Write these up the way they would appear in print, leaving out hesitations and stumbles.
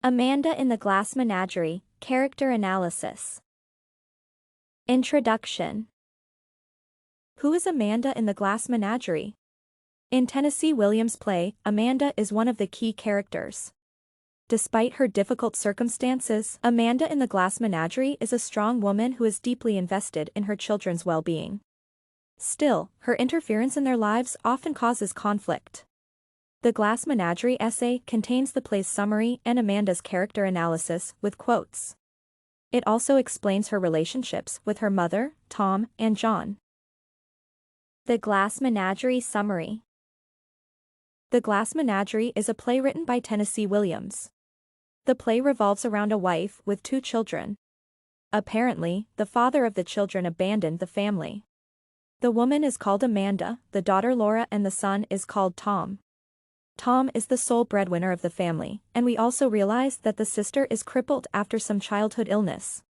Amanda in the Glass Menagerie, Character Analysis. Introduction. Who is Amanda in the Glass Menagerie? In Tennessee Williams' play, Amanda is one of the key characters. Despite her difficult circumstances, Amanda in the Glass Menagerie is a strong woman who is deeply invested in her children's well-being. Still, her interference in their lives often causes conflict. The Glass Menagerie essay contains the play's summary and Amanda's character analysis with quotes. It also explains her relationships with her mother, Tom, and John. The Glass Menagerie Summary. The Glass Menagerie is a play written by Tennessee Williams. The play revolves around a wife with 2 children. Apparently, the father of the children abandoned the family. The woman is called Amanda, the daughter Laura, and the son is called Tom. Tom is the sole breadwinner of the family, and we also realize that the sister is crippled after some childhood illness.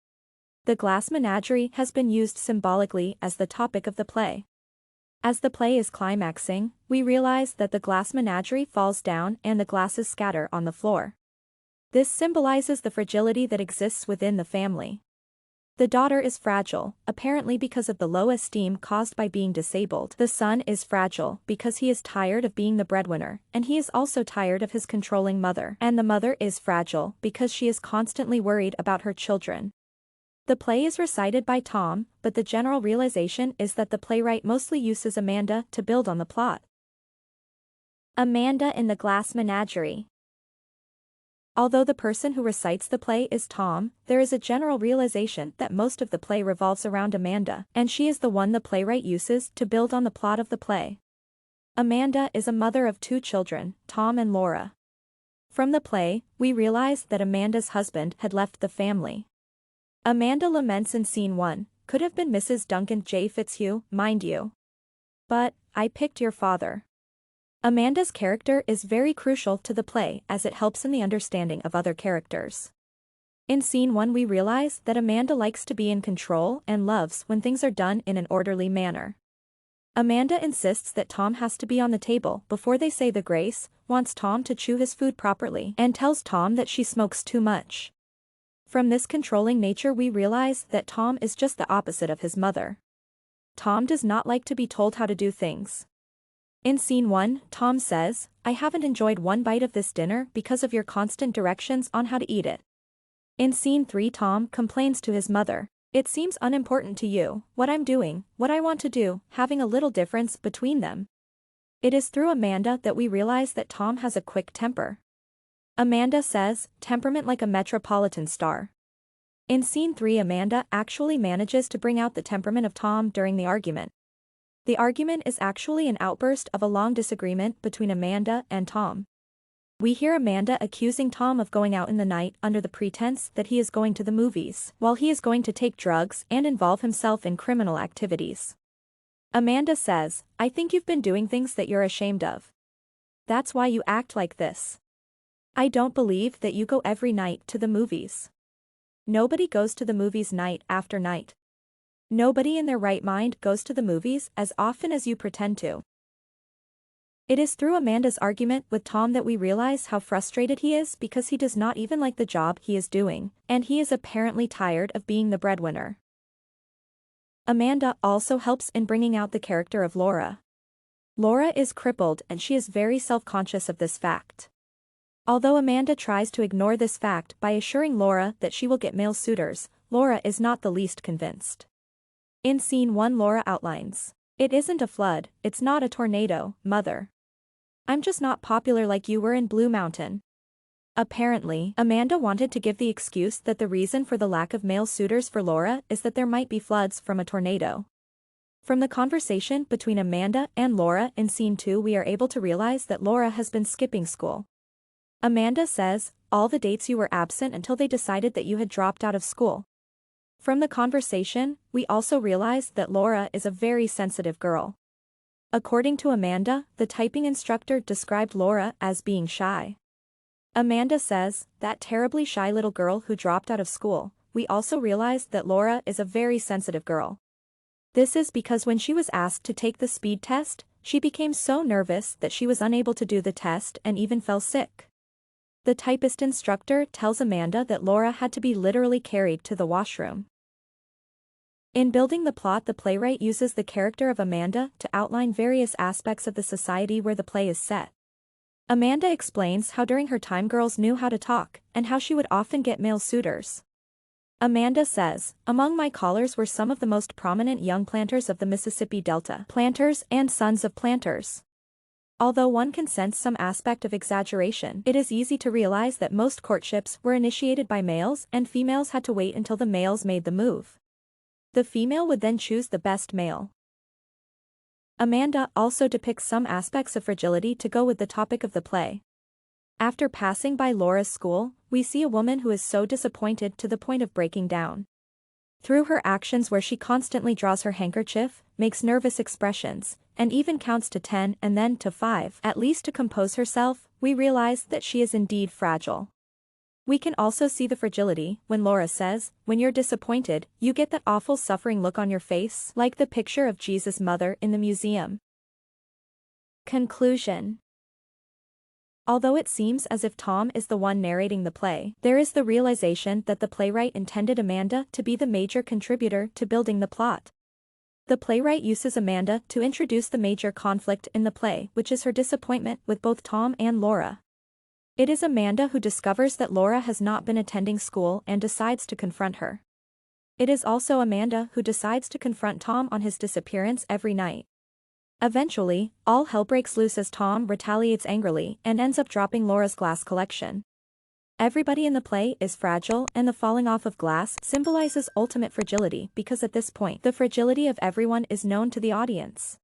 The Glass Menagerie has been used symbolically as the topic of the play. As the play is climaxing, we realize that the Glass Menagerie falls down and the glasses scatter on the floor. This symbolizes the fragility that exists within the family. The daughter is fragile, apparently because of the low esteem caused by being disabled. The son is fragile because he is tired of being the breadwinner, and he is also tired of his controlling mother. And the mother is fragile because she is constantly worried about her children. The play is recited by Tom, but the general realization is that the playwright mostly uses Amanda to build on the plot. Amanda in the Glass Menagerie. Although the person who recites the play is Tom, there is a general realization that most of the play revolves around Amanda, and she is the one the playwright uses to build on the plot of the play. Amanda is a mother of 2 children, Tom and Laura. From the play, we realize that Amanda's husband had left the family. Amanda laments in Scene 1, "Could have been Mrs. Duncan J. Fitzhugh, mind you. But, I picked your father." Amanda's character is very crucial to the play as it helps in the understanding of other characters. In Scene 1 we realize that Amanda likes to be in control and loves when things are done in an orderly manner. Amanda insists that Tom has to be on the table before they say the grace, wants Tom to chew his food properly, and tells Tom that she smokes too much. From this controlling nature we realize that Tom is just the opposite of his mother. Tom does not like to be told how to do things. In Scene 1, Tom says, "I haven't enjoyed one bite of this dinner because of your constant directions on how to eat it." In Scene 3 Tom complains to his mother, "It seems unimportant to you, what I'm doing, what I want to do, having a little difference between them." It is through Amanda that we realize that Tom has a quick temper. Amanda says, "Temperament like a metropolitan star." In Scene 3 Amanda actually manages to bring out the temperament of Tom during the argument. The argument is actually an outburst of a long disagreement between Amanda and Tom. We hear Amanda accusing Tom of going out in the night under the pretense that he is going to the movies, while he is going to take drugs and involve himself in criminal activities. Amanda says, "I think you've been doing things that you're ashamed of. That's why you act like this. I don't believe that you go every night to the movies. Nobody goes to the movies night after night. Nobody in their right mind goes to the movies as often as you pretend to." It is through Amanda's argument with Tom that we realize how frustrated he is because he does not even like the job he is doing, and he is apparently tired of being the breadwinner. Amanda also helps in bringing out the character of Laura. Laura is crippled and she is very self-conscious of this fact. Although Amanda tries to ignore this fact by assuring Laura that she will get male suitors, Laura is not the least convinced. In Scene 1 Laura outlines, "It isn't a flood, it's not a tornado, mother. I'm just not popular like you were in Blue Mountain." Apparently, Amanda wanted to give the excuse that the reason for the lack of male suitors for Laura is that there might be floods from a tornado. From the conversation between Amanda and Laura in Scene 2 we are able to realize that Laura has been skipping school. Amanda says, "All the dates you were absent until they decided that you had dropped out of school." From the conversation, we also realize that Laura is a very sensitive girl. According to Amanda, the typing instructor described Laura as being shy. Amanda says, "That terribly shy little girl who dropped out of school." We also realize that Laura is a very sensitive girl. This is because when she was asked to take the speed test, she became so nervous that she was unable to do the test and even fell sick. The typist instructor tells Amanda that Laura had to be literally carried to the washroom. In building the plot, the playwright uses the character of Amanda to outline various aspects of the society where the play is set. Amanda explains how during her time girls knew how to talk, and how she would often get male suitors. Amanda says, "Among my callers were some of the most prominent young planters of the Mississippi Delta, planters and sons of planters." Although one can sense some aspect of exaggeration, it is easy to realize that most courtships were initiated by males and females had to wait until the males made the move. The female would then choose the best male. Amanda also depicts some aspects of fragility to go with the topic of the play. After passing by Laura's school, we see a woman who is so disappointed to the point of breaking down. Through her actions where she constantly draws her handkerchief, makes nervous expressions, and even counts to 10 and then to 5, at least to compose herself, we realize that she is indeed fragile. We can also see the fragility when Laura says, "When you're disappointed, you get that awful suffering look on your face," like the picture of Jesus' mother in the museum. Conclusion. Although it seems as if Tom is the one narrating the play, there is the realization that the playwright intended Amanda to be the major contributor to building the plot. The playwright uses Amanda to introduce the major conflict in the play, which is her disappointment with both Tom and Laura. It is Amanda who discovers that Laura has not been attending school and decides to confront her. It is also Amanda who decides to confront Tom on his disappearance every night. Eventually, all hell breaks loose as Tom retaliates angrily and ends up dropping Laura's glass collection. Everybody in the play is fragile, and the falling off of glass symbolizes ultimate fragility because at this point the fragility of everyone is known to the audience.